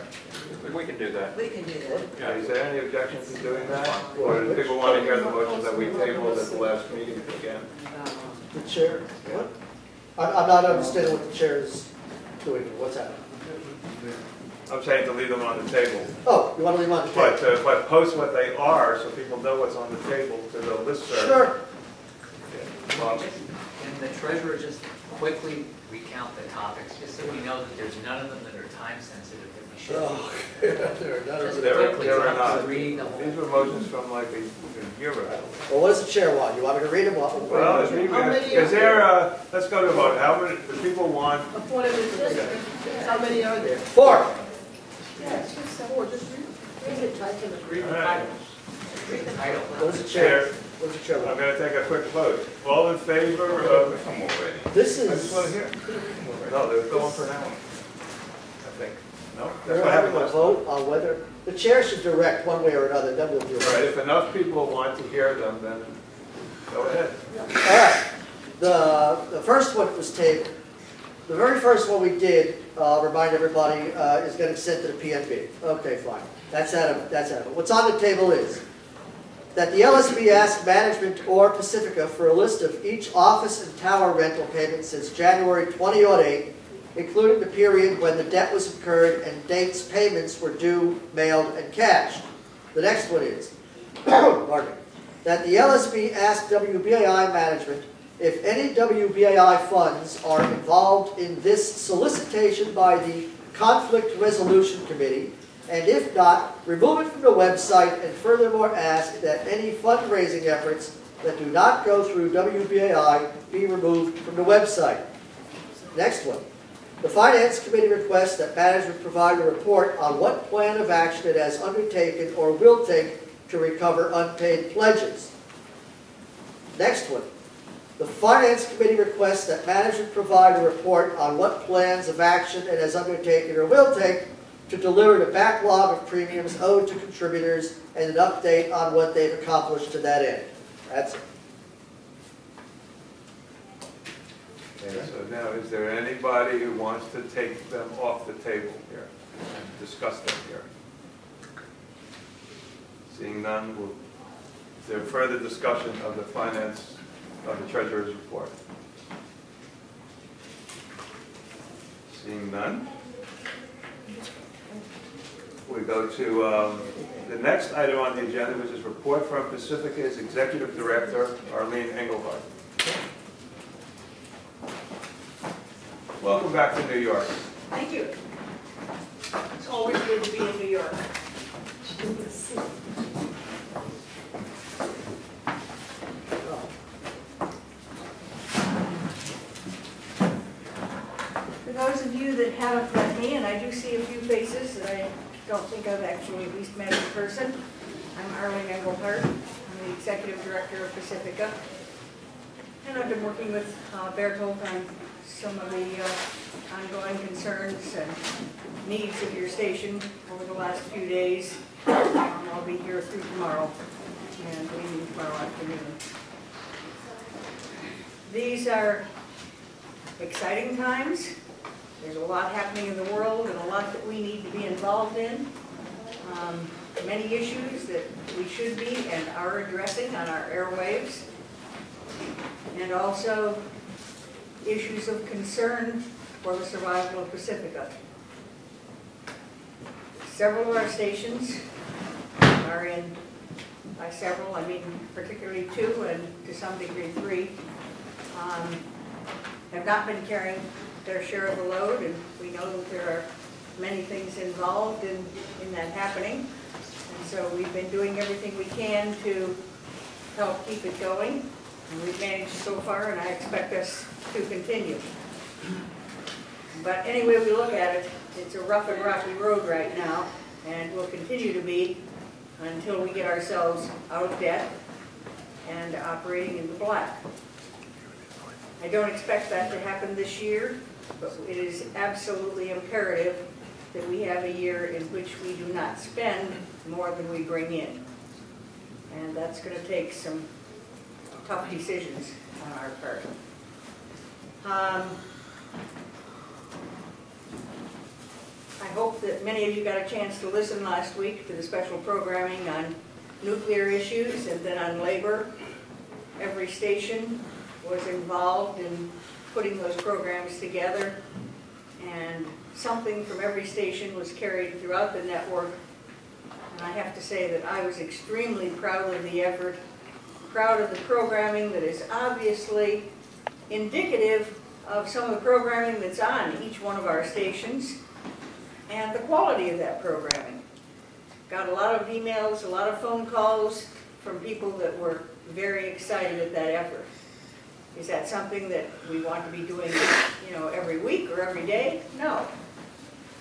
We can do that. We can do that. Yeah, is there any objection to doing that? Or do people want to hear the motions that we tabled at the last meeting again? the chair, what? I'm not understanding what the chair is doing. What's happening? I'm saying to leave them on the table. Oh, you want to leave them on the table? But post what they are so people know what's on the table to the listserv. Sure. Yeah. Well, Can the treasurer just quickly recount the topics, just so we know that there's none of them that are time sensitive that we should? Oh, there are none of Just them. quickly, there are so not. reading the whole. These were motions from like a year ago. Well, what does the chair want? You want me to read them? Well, is there, let's go to a vote. How many, do people want? A point of interest. How many are there? 4. Yes, just 4. Just read it. Type in the Read the All right. title. Read the title. What does the chair? What does the chair I'm want? going to take a quick vote. All in favor of? Come already. This I just want to is. hear. No, they're going for now. I think. No? That's We're what having happened a last vote on whether the chair should direct one way or another. Then we'll do time. All right, it. if enough people want to hear them, then go ahead. All right. The first one was tabled. The very first one we did, remind everybody, is getting sent to the PNB. Okay, fine. That's out of it. What's on the table is that the LSB asked management or Pacifica for a list of each office and tower rental payment since January 2008, including the period when the debt was incurred and dates payments were due, mailed, and cashed. The next one is, pardon me, that the LSB asked WBAI management if any WBAI funds are involved in this solicitation by the Conflict Resolution Committee, and if not, remove it from the website, and furthermore ask that any fundraising efforts that do not go through WBAI be removed from the website. Next one. The Finance Committee requests that management provide a report on what plan of action it has undertaken or will take to recover unpaid pledges. Next one. The Finance Committee requests that management provide a report on what plans of action it has undertaken or will take to deliver the backlog of premiums owed to contributors and an update on what they've accomplished to that end. That's it. Okay, so now, is there anybody who wants to take them off the table here and discuss them here? Seeing none, is there further discussion of the finance, of the treasurer's report? Seeing none, we go to the next item on the agenda, which is report from Pacifica's Executive Director, Arlene Engelhardt. Welcome back to New York. Thank you. It's always good to be in New York. For those of you that haven't met me, and I do see a few faces that I don't think I've actually at least met in person, I'm Arlene Engelhardt. I'm the Executive Director of Pacifica. And I've been working with Berkeley on some of the ongoing concerns and needs of your station over the last few days. I'll be here through tomorrow and leaving tomorrow afternoon. These are exciting times. There's a lot happening in the world and a lot that we need to be involved in. Many issues that we should be and are addressing on our airwaves. And also issues of concern for the survival of Pacifica. Several of our stations are in by several, I mean particularly 2 and to some degree 3, have not been carrying their share of the load, and we know that there are many things involved in that happening. And so we've been doing everything we can to help keep it going, and we've managed so far, and I expect us to continue. But any way we look at it, it's a rough and rocky road right now, and will continue to be until we get ourselves out of debt and operating in the black. I don't expect that to happen this year, but it is absolutely imperative that we have a year in which we do not spend more than we bring in. And that's going to take some tough decisions on our part. I hope that many of you got a chance to listen last week to the special programming on nuclear issues and then on labor. Every station was involved in putting those programs together, and something from every station was carried throughout the network. And I have to say that I was extremely proud of the effort, proud of the programming that is obviously indicative of some of the programming that's on each one of our stations, and the quality of that programming. Got a lot of emails, a lot of phone calls from people that were very excited at that effort. Is that something that we want to be doing, every week or every day? No.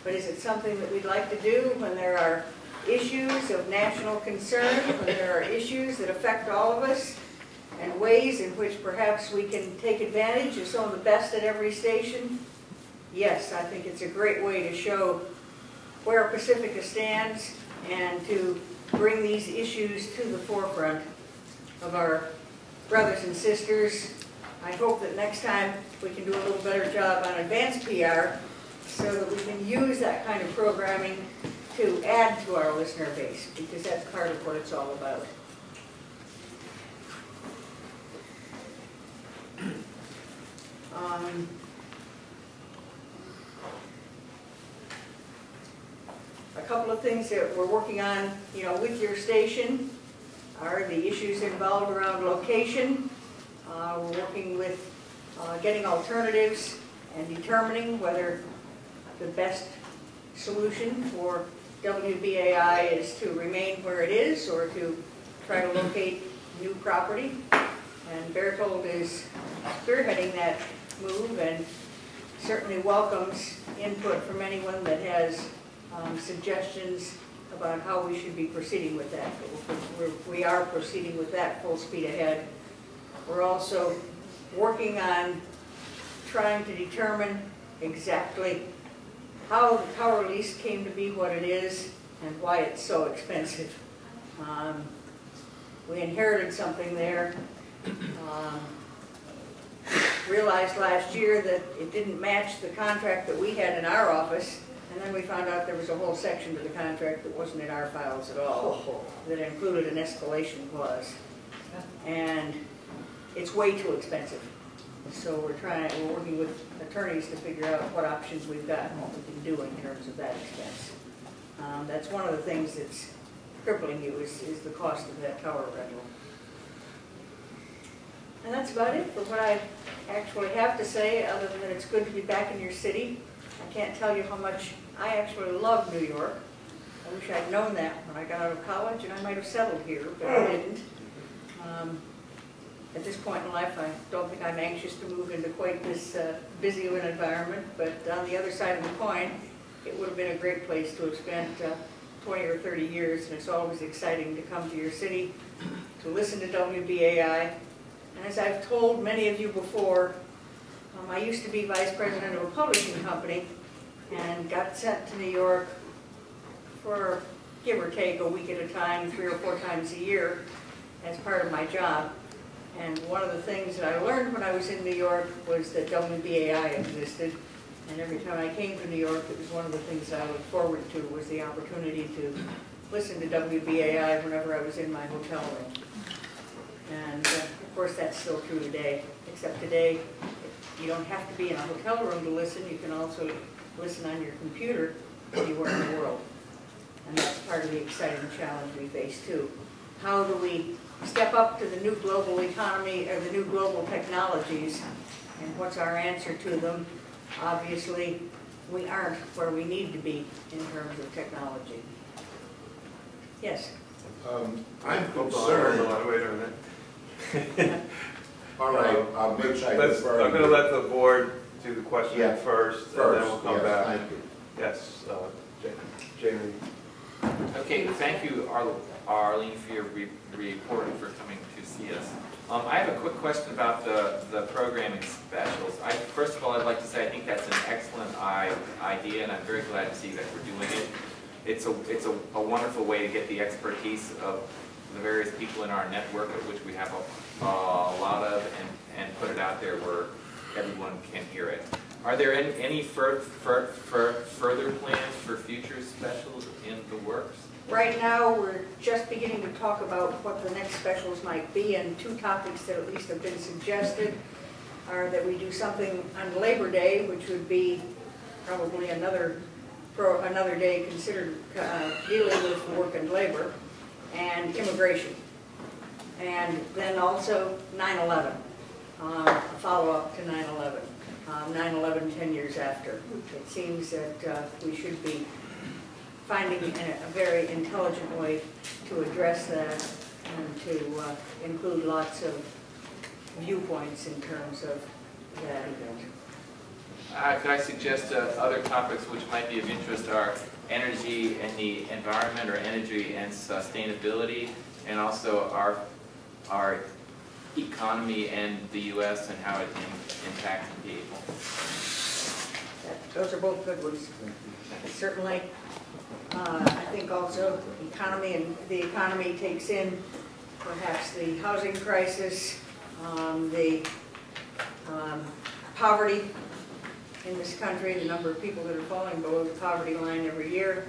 But is it something that we'd like to do when there are issues of national concern, when there are issues that affect all of us, and ways in which perhaps we can take advantage of some of the best at every station? Yes, I think it's a great way to show where Pacifica stands and to bring these issues to the forefront of our brothers and sisters. I hope that next time we can do a little better job on advanced PR so that we can use that kind of programming to add to our listener base, because that's part of what it's all about. A couple of things that we're working on, with your station are the issues involved around location. We're working with getting alternatives and determining whether the best solution for WBAI is to remain where it is or to try to locate new property. And Berkeley is spearheading that move and certainly welcomes input from anyone that has suggestions about how we should be proceeding with that. We are proceeding with that full speed ahead. We're also working on trying to determine exactly how the tower lease came to be what it is and why it's so expensive. We inherited something there. Realized last year that it didn't match the contract that we had in our office, and then we found out there was a whole section to the contract that wasn't in our files at all, that included an escalation clause. And it's way too expensive. So we're working with attorneys to figure out what options we've got and what we can do in terms of that expense. That's one of the things that's crippling you is the cost of that tower rental. And that's about it for what I actually have to say, other than that it's good to be back in your city. I can't tell you how much I actually love New York. I wish I'd known that when I got out of college, and I might have settled here, but I didn't. At this point in life, I don't think I'm anxious to move into quite this busy of an environment, but on the other side of the coin, it would have been a great place to have spent 20 or 30 years, and it's always exciting to come to your city, to listen to WBAI. And as I've told many of you before, I used to be vice president of a publishing company and got sent to New York for, give or take, a week at a time, 3 or 4 times a year as part of my job. And one of the things that I learned when I was in New York was that WBAI existed. And every time I came to New York, it was one of the things that I looked forward to, was the opportunity to listen to WBAI whenever I was in my hotel room. And of course, that's still true today, except today, you don't have to be in a hotel room to listen. You can also listen on your computer anywhere in the world. And that's part of the exciting challenge we face too. How do we step up to the new global economy or the new global technologies, and what's our answer to them? Obviously, we aren't where we need to be in terms of technology. Yes? I'm concerned. Hold on, wait a minute. All right, Mitch, I I'm defer. going to let the board do the question Yeah, first, and then we'll come yes, back. thank you. Yes, Jamie. Okay, thank you, Arlene, for your report and for coming to see us. I have a quick question about the programming specials. First of all, I'd like to say I think that's an excellent idea, and I'm very glad to see that we're doing it. It's a wonderful way to get the expertise of the various people in our network, of which we have a lot of, and put it out there where everyone can hear it. Are there any further plans for future specials in the works? Right now, we're just beginning to talk about what the next specials might be, and two topics that at least have been suggested are that we do something on Labor Day, which would be probably another day considered dealing with work and labor, and immigration. And then also 9/11, a follow-up to 9/11. 9/11 10 years after. It seems that we should be finding a very intelligent way to address that and to include lots of viewpoints in terms of that event. Could I suggest other topics which might be of interest are energy and the environment, or energy and sustainability, and also our economy and the U.S. and how it impacts people. Those are both good ones. Certainly, I think also economy, and the economy takes in perhaps the housing crisis, the poverty in this country, the number of people that are falling below the poverty line every year,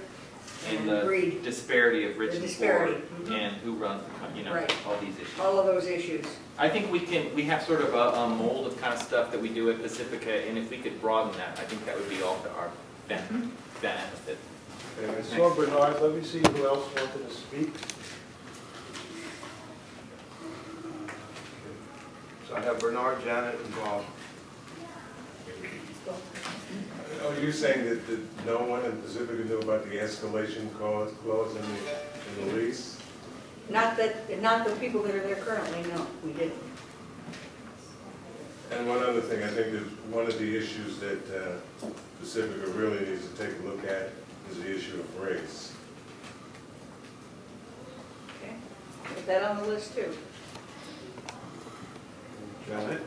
and the greed. Disparity of rich The and disparity. poor, and who runs the country, Right. all these issues. All of those issues. I think we have sort of a mold of kind of stuff that we do at Pacifica, and if we could broaden that, I think that would be all to our benefit. Okay, I saw Bernard. Let me see who else wanted to speak. So I have Bernard, Janet, and Bob. Are you saying that no one in Pacifica knew about the escalation clause in the lease? Not the people that are there currently, no, we didn't. And one other thing, I think that one of the issues that Pacifica really needs to take a look at is the issue of race. Okay, put that on the list too. Janet?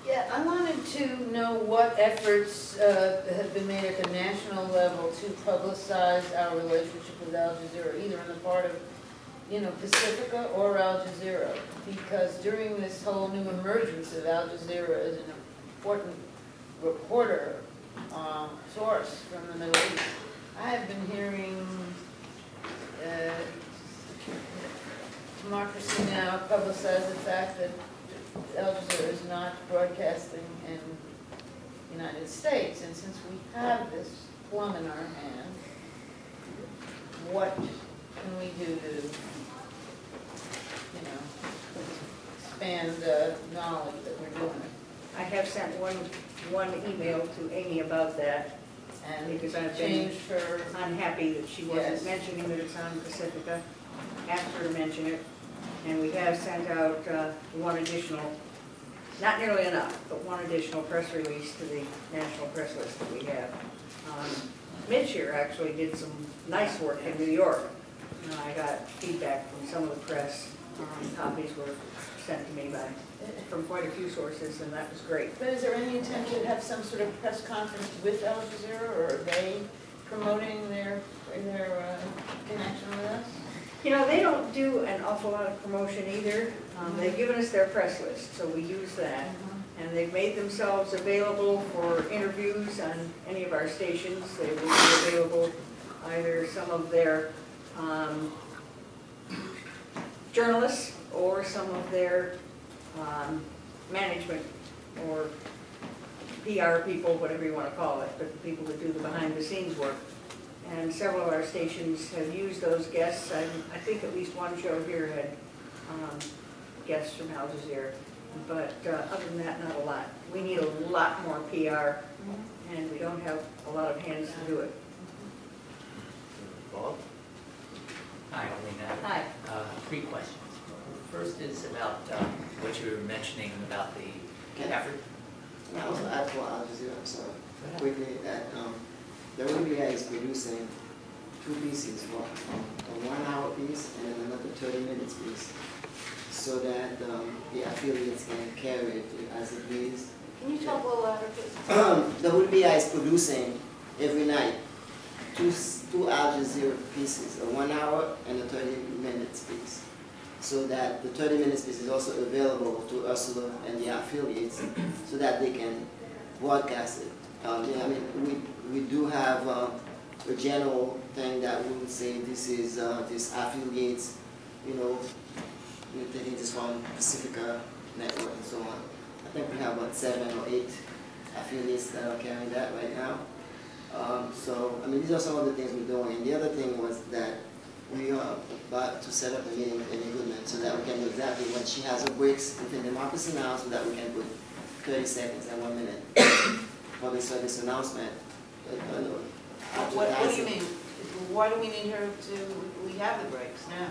Yeah, I wanted to know what efforts have been made at the national level to publicize our relationship with Al Jazeera, either on the part of, Pacifica or Al Jazeera, because during this whole new emergence of Al Jazeera as an important reporter source from the Middle East, I have been hearing Democracy Now! Publicize the fact that Al Jazeera is not broadcasting in the United States, and since we have this plum in our hand, what can we do to, expand the knowledge that we're doing it? I have sent one email to Amy about that, And because I've been changed her. unhappy that she wasn't Yes. mentioning that it's on Pacifica. Asked her to mention it, and we have sent out one additional, not nearly enough, but one additional press release to the national press list that we have. Mitch here actually did some nice work in New York. I got feedback from some of the press. Copies were sent to me from quite a few sources, and that was great. But is there any intention to have some sort of press conference with Al Jazeera, or are they promoting their connection with us? They don't do an awful lot of promotion either. They've given us their press list, so we use that. And they've made themselves available for interviews on any of our stations. They will be available, either some of their journalists or some of their management or PR people, whatever you want to call it, but the people that do the behind-the-scenes work. and several of our stations have used those guests. I think at least one show here had guests from Al Jazeera, but other than that, not a lot. We need a lot more PR, and we don't have a lot of hands to do it. Bob? Hi, Alina. Hi. 3 questions. First is about what you were mentioning about the effort. Can I also add for Al Jazeera, I'm sorry, quickly, that the WBAI is producing 2 pieces, a 1-hour piece and another 30 minutes piece, so that the affiliates can carry it as it please. Can you talk a little louder, please? The WBAI is producing every night 2 Al Jazeera pieces, a 1-hour and a 30 minutes piece, so that the 30 minutes piece is also available to Ursula and the affiliates, so that they can broadcast it. Yeah, I mean, we do have a general thing that we would say this is this affiliates, you know, we're taking this from Pacifica Network and so on. I think we have about 7 or 8 affiliates that are carrying that right now. So, I mean, these are some of the things we're doing. And the other thing was that we are about to set up a meeting in Goodman so that we can know exactly when she has her breaks within Democracy Now! So that we can put 30 seconds and 1 minute public service announcement. What do you mean? Why do we need her to, we have the breaks now?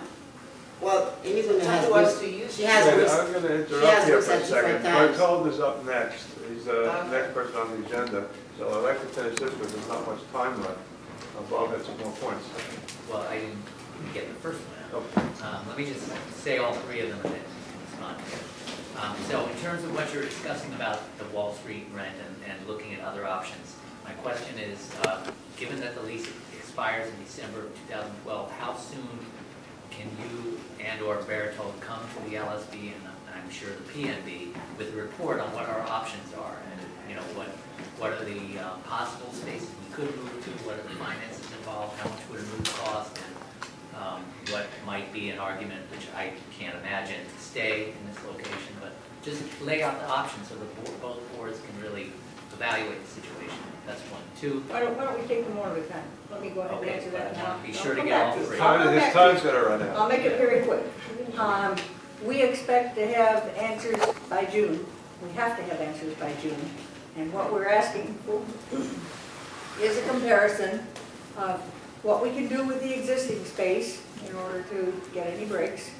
Well, Goodman has to us breaks. to use. She has breaks. I'm going to She interrupt has here breaks for a at different second. times. Bertold is up next. He's the next person on the agenda. So I'd like to finish this because there's not much time left. Bob had some more points. Well, I didn't get the first one out. Okay. Let me just say all 3 of them and then respond. So in terms of what you're discussing about the Wall Street rent and looking at other options, my question is, given that the lease expires in December of 2012, how soon can you and or Bertold come to the LSB and I'm sure the PNB with a report on what our options are and, you know, what are the possible spaces we could move to, what are the finances involved, how much would a move cost, and what might be an argument, which I can't imagine, to stay in this location, but just lay out the options so that both boards can really evaluate the situation. That's 1. 2. Why don't we take them one at a time? Let me go ahead and Okay, answer but that I now. want to be sure to I'll get all come back 3. His time's going to run out. I'll make it very quick. We expect to have answers by June. We have to have answers by June. And what we're asking for is a comparison of what we can do with the existing space in order to get any breaks.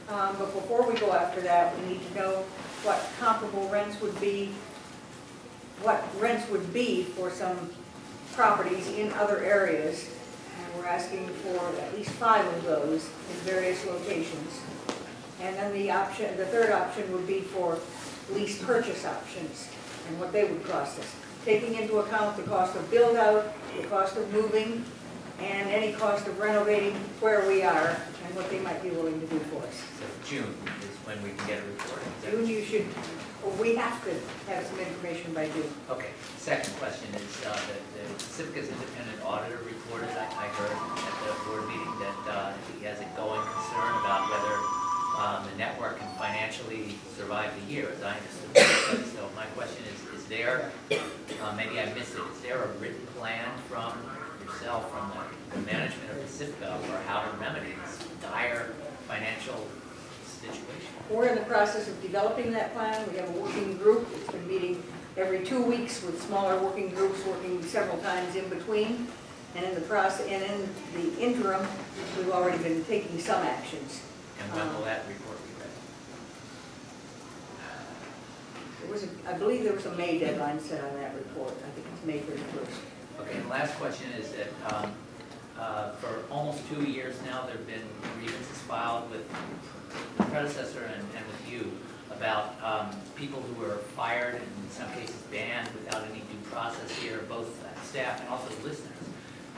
But before we go after that, we need to know what comparable rents would be, what rents would be for some properties in other areas. And we're asking for at least 5 of those in various locations. And then the 3rd option would be for lease purchase options and what they would cost us, taking into account the cost of build out, the cost of moving, and any cost of renovating where we are and what they might be willing to do for us. So June is when we can get a report. June, we have to have some information by June. Okay. Second question is that Pacifica's independent auditor reported, I heard at the board meeting that he has a going concern about whether the network can financially survive the year, as I understood it. So my question is there, maybe I missed it, is there a written plan from yourself, from the management of Pacifica for how to remedy this dire financial situation? We're in the process of developing that plan. We have a working group. It's been meeting every 2 weeks with smaller working groups, working several times in between. And in the process, and in the interim, we've already been taking some actions. And when will that report be ready? I believe there was a May deadline set on that report. I think it's May 31st. Okay, and the last question is that for almost 2 years now, there have been grievances filed with the predecessor and with you about people who were fired and in some cases banned without any due process here, both staff and also listeners.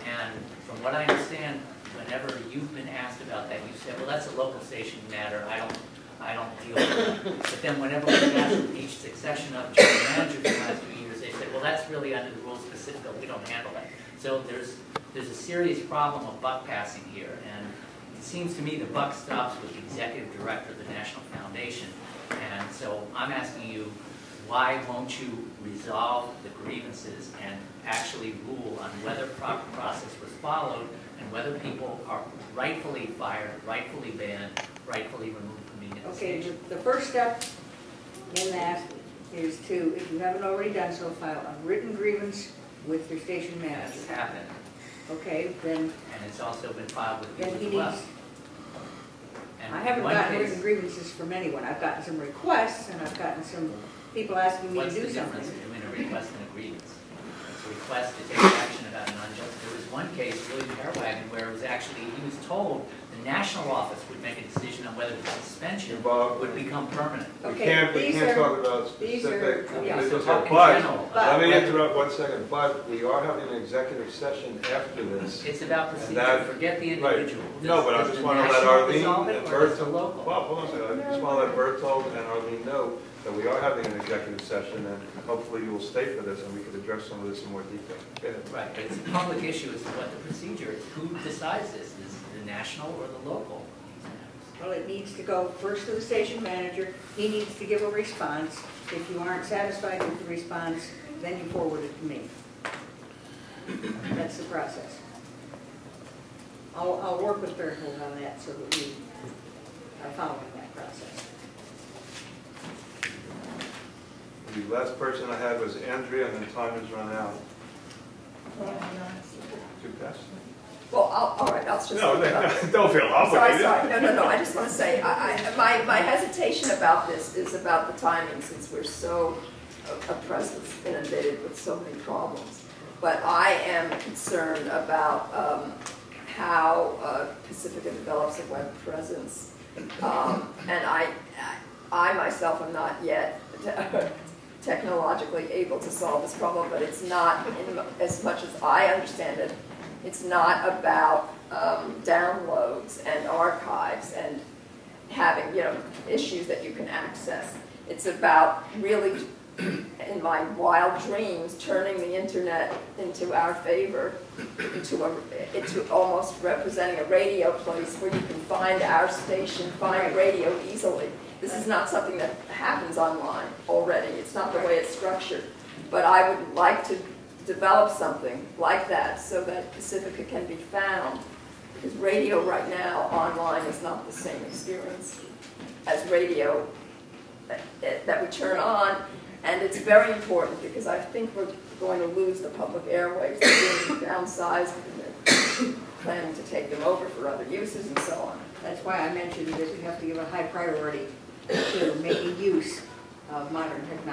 And from what I understand, whenever you've been asked about that, you said, well, that's a local station matter. I don't deal with that. But then whenever we've asked each succession of general managers in the last 2 years, they said, well, that's really under the rules Pacifica. We don't handle that. So there's a serious problem of buck passing here. And it seems to me the buck stops with the executive director of the National Foundation. And so I'm asking you, why won't you resolve the grievances and actually rule on whether proper process was followed and whether people are rightfully fired, rightfully banned, rightfully removed from being in the Okay, station? the first step in that is to, if you haven't already done so, file a written grievance with your station manager. That's happened. Okay, then, And it's also been filed with then people he as well. needs, And I haven't one gotten case- written grievances from anyone. I've gotten some requests, and I've gotten some people asking me to What's do the difference something. between a request and a grievance? It's a request to take action about an unjust. There was one case, William Hairwagon, where it was actually, he was told the national office would make a decision on whether the suspension would become permanent. We can't talk about specific yeah. individuals, Talk in but general. let me interrupt 1 second. But we are having an executive session after this. It's about procedure. that- Forget the Right. individual. No, but I Does just the want to let national resolve Arlene it, and or does the Bertold, local? well, hold on a second. I just want to let Bertold and Arlene know that we are having an executive session, and hopefully you will stay for this, and we could address some of this in more detail. Go ahead. Right, but it's a public issue as to what the procedure is. Who decides this? Is it the national or the local? Well, it needs to go first to the station manager. He needs to give a response. If you aren't satisfied with the response, then you forward it to me. That's the process. I'll work with Berthold on that so that we are following that process. The last person I had was Andrea, and then time has run out. Too fast? Well, all right, I'll just. No, don't feel obligated. Sorry. No. I just want to say, my hesitation about this is about the timing, since we're so oppressed, inundated with so many problems. But I am concerned about how Pacifica develops a web presence, and I myself am not yet technologically able to solve this problem, but it's not, as much as I understand it, it's not about downloads and archives and having, issues that you can access. It's about really, in my wild dreams, turning the internet into our favor, into almost representing a radio place where you can find our station, find radio easily. This is not something that happens online already. It's not the way it's structured. But I would like to develop something like that so that Pacifica can be found. Because radio right now online is not the same experience as radio that we turn on. And it's very important because I think we're going to lose the public airwaves. They're being downsized and they're planning to take them over for other uses and so on. That's why I mentioned that we have to give a high priority to making use of modern technology.